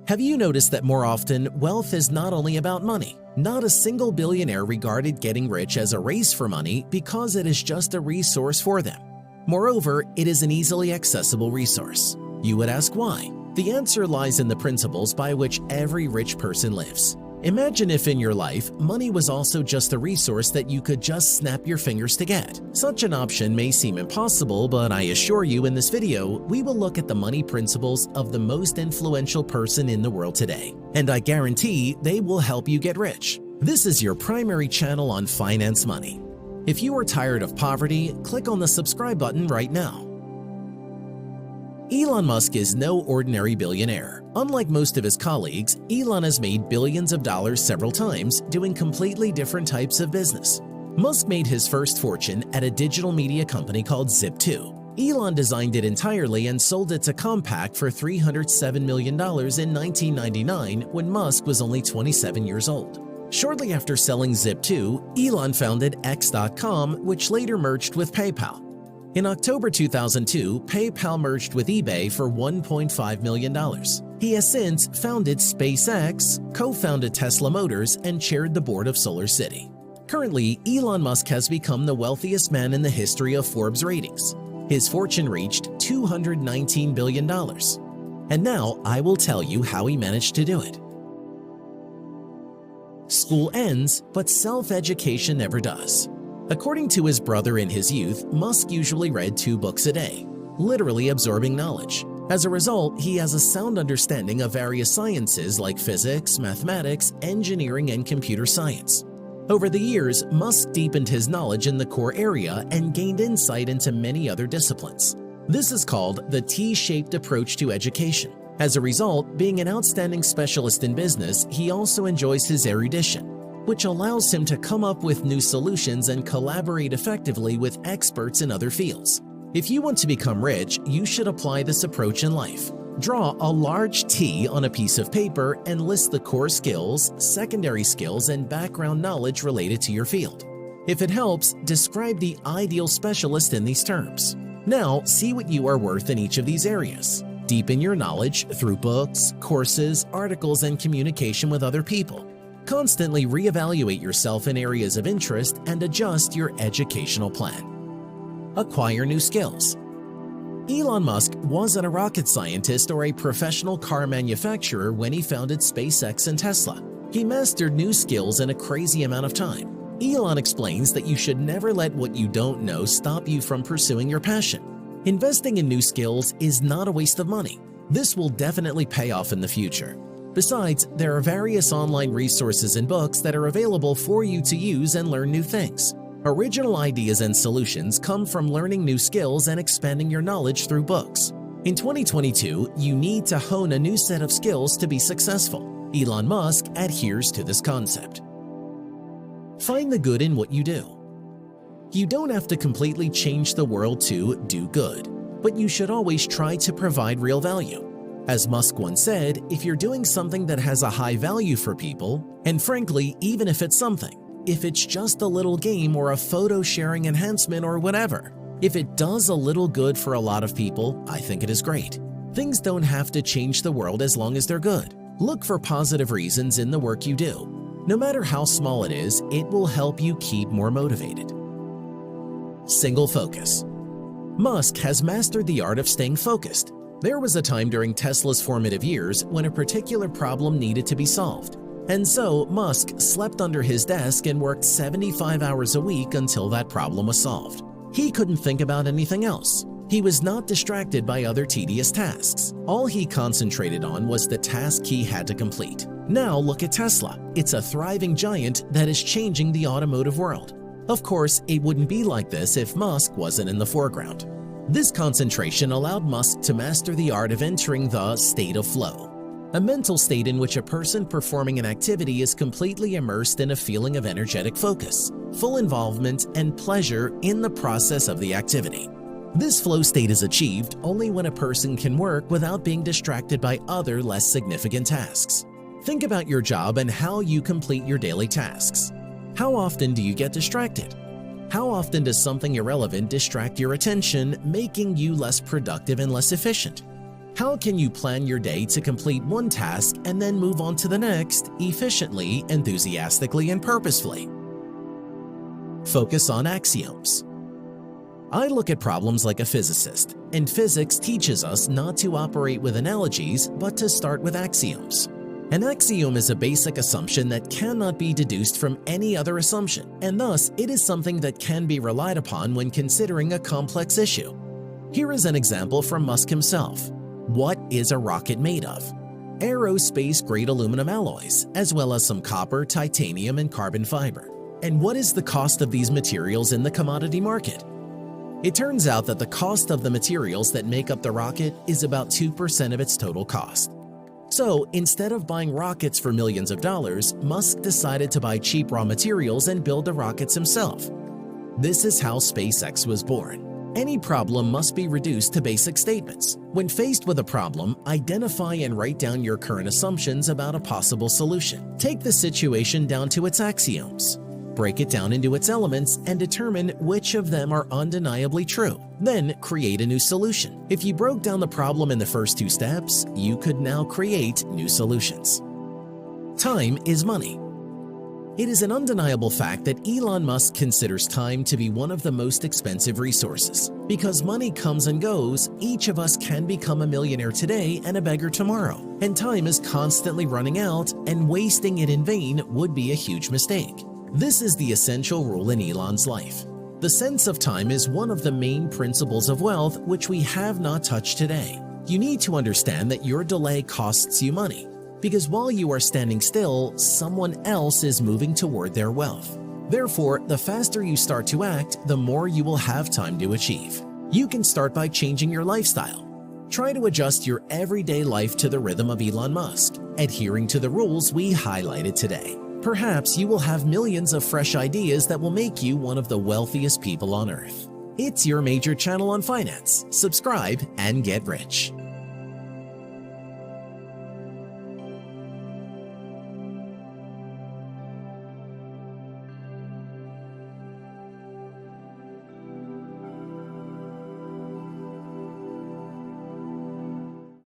Have you noticed that more often, wealth is not only about money? Not a single billionaire regarded getting rich as a race for money because it is just a resource for them. Moreover, it is an easily accessible resource. You would ask why? The answer lies in the principles by which every rich person lives. Imagine if in your life, money was also just a resource that you could just snap your fingers to get. Such an option may seem impossible, but I assure you in this video, we will look at the money principles of the most influential person in the world today. And I guarantee they will help you get rich. This is your primary channel on finance money. If you are tired of poverty, click on the subscribe button right now. Elon Musk is no ordinary billionaire. Unlike most of his colleagues, Elon has made billions of dollars several times doing completely different types of business. Musk made his first fortune at a digital media company called Zip2. Elon designed it entirely and sold it to Compaq for $307 million in 1999 when Musk was only 27 years old. Shortly after selling Zip2, Elon founded X.com, which later merged with PayPal. In October 2002, PayPal merged with eBay for $1.5 million. He has since founded SpaceX, co-founded Tesla Motors, and chaired the board of Solar City. Currently, Elon Musk has become the wealthiest man in the history of Forbes ratings. His fortune reached $219 billion. And now I will tell you how he managed to do it. School ends, but self-education never does. According to his brother in his youth, Musk usually read 2 books a day, literally absorbing knowledge. As a result, he has a sound understanding of various sciences like physics, mathematics, engineering, and computer science. Over the years, Musk deepened his knowledge in the core area and gained insight into many other disciplines. This is called the T-shaped approach to education. As a result, being an outstanding specialist in business, he also enjoys his erudition, which allows him to come up with new solutions and collaborate effectively with experts in other fields. If you want to become rich, you should apply this approach in life. Draw a large T on a piece of paper and list the core skills, secondary skills, and background knowledge related to your field. If it helps, describe the ideal specialist in these terms. Now, see what you are worth in each of these areas. Deepen your knowledge through books, courses, articles, and communication with other people. Constantly reevaluate yourself in areas of interest and adjust your educational plan. Acquire new skills. Elon Musk wasn't a rocket scientist or a professional car manufacturer when he founded SpaceX and Tesla. He mastered new skills in a crazy amount of time. Elon explains that you should never let what you don't know stop you from pursuing your passion. Investing in new skills is not a waste of money. This will definitely pay off in the future. Besides, there are various online resources and books that are available for you to use and learn new things. Original ideas and solutions come from learning new skills and expanding your knowledge through books. In 2022, you need to hone a new set of skills to be successful. Elon Musk adheres to this concept. Find the good in what you do. You don't have to completely change the world to do good, but you should always try to provide real value. As Musk once said, if you're doing something that has a high value for people, and frankly, even if it's something, if it's just a little game or a photo sharing enhancement or whatever, if it does a little good for a lot of people, I think it is great. Things don't have to change the world as long as they're good. Look for positive reasons in the work you do. No matter how small it is, it will help you keep more motivated. Single focus. Musk has mastered the art of staying focused. There was a time during Tesla's formative years when a particular problem needed to be solved. And so Musk slept under his desk and worked 75 hours a week until that problem was solved. He couldn't think about anything else. He was not distracted by other tedious tasks. All he concentrated on was the task he had to complete. Now look at Tesla. It's a thriving giant that is changing the automotive world. Of course, it wouldn't be like this if Musk wasn't in the foreground. This concentration allowed Musk to master the art of entering the state of flow, a mental state in which a person performing an activity is completely immersed in a feeling of energetic focus, full involvement, and pleasure in the process of the activity. This flow state is achieved only when a person can work without being distracted by other less significant tasks. Think about your job and how you complete your daily tasks. How often do you get distracted? How often does something irrelevant distract your attention, making you less productive and less efficient? How can you plan your day to complete one task and then move on to the next efficiently, enthusiastically, and purposefully? Focus on axioms. I look at problems like a physicist, and physics teaches us not to operate with analogies, but to start with axioms. An axiom is a basic assumption that cannot be deduced from any other assumption, and thus it is something that can be relied upon when considering a complex issue. Here is an example from Musk himself. What is a rocket made of? Aerospace-grade aluminum alloys, as well as some copper, titanium, and carbon fiber. And what is the cost of these materials in the commodity market? It turns out that the cost of the materials that make up the rocket is about 2% of its total cost. So, instead of buying rockets for millions of dollars, Musk decided to buy cheap raw materials and build the rockets himself. This is how SpaceX was born. Any problem must be reduced to basic statements. When faced with a problem, identify and write down your current assumptions about a possible solution. Take the situation down to its axioms. Break it down into its elements and determine which of them are undeniably true. Then create a new solution. If you broke down the problem in the first 2 steps, you could now create new solutions. Time is money. It is an undeniable fact that Elon Musk considers time to be one of the most expensive resources. Because money comes and goes, each of us can become a millionaire today and a beggar tomorrow. And time is constantly running out, and wasting it in vain would be a huge mistake. This is the essential rule in Elon's life. The sense of time is one of the main principles of wealth which we have not touched today. You need to understand that your delay costs you money, because while you are standing still, someone else is moving toward their wealth. Therefore, the faster you start to act, the more you will have time to achieve. You can start by changing your lifestyle. Try to adjust your everyday life to the rhythm of Elon Musk, adhering to the rules we highlighted today. Perhaps you will have millions of fresh ideas that will make you one of the wealthiest people on earth. It's your major channel on finance. Subscribe and get rich.